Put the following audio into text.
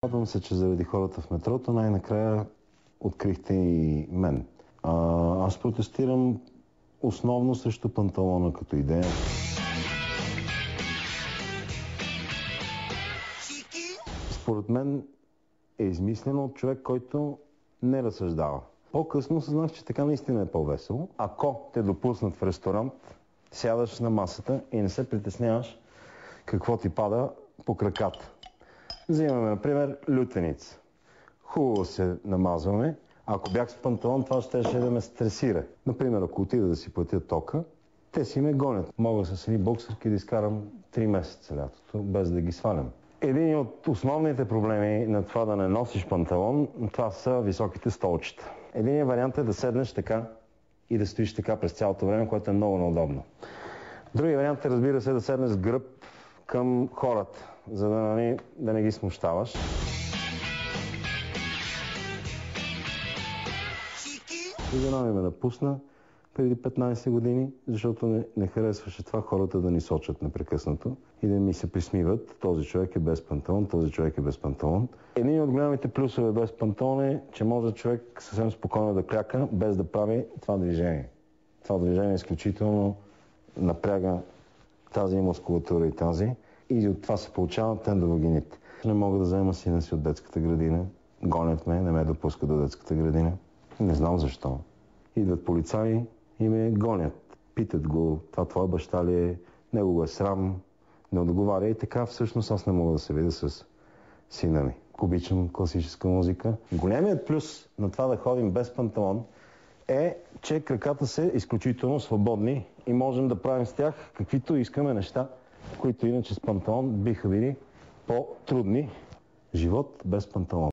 Радвам се, че заради хората в метрото най-накрая открихте и мен. Аз протестирам основно срещу панталона като идея. Според мен е измислено от човек, който не разсъждава. По-късно съзнах, че така наистина е по-весело. Ако те допуснат в ресторант, сядаш на масата и не се притесняваш какво ти пада по краката. Взимаме, например, лютеница. Хубаво се намазваме. Ако бях с панталон, това щеше да ме стресира. Например, ако отида да си платя тока, те си ме гонят. Мога с едни боксърки да изкарам 3 месеца лятото, без да ги свалям. Един от основните проблеми на това да не носиш панталон, това са високите столчета. Единият вариант е да седнеш така и да стоиш така през цялото време, което е много неудобно. Другият вариант е, разбира се, да седнеш с гръб към хората, за да не ги смущаваш. Жена ми ме напусна преди 15 години, защото не харесваше това хората да ни сочат непрекъснато и да ми се присмиват. Този човек е без панталон, този човек е без панталон. Един от голямите плюсове без панталон е, че може човек съвсем спокойно да кляка, без да прави това движение. Това движение изключително напряга тази мускулатура и тази. И от това се получава тендовагинит. Не мога да взема сина си от детската градина. Гонят ме, не ме допускат до детската градина. Не знам защо. Идват полицаи и ме гонят. Питат го, това твоя баща ли е, него го е срам, не отговаря. И така всъщност аз не мога да се видя с сина ми. Обичам класическа музика. Големият плюс на това да ходим без панталон е, че краката са изключително свободни и можем да правим с тях каквито искаме неща, които иначе с панталон биха били по-трудни. Живот без панталон.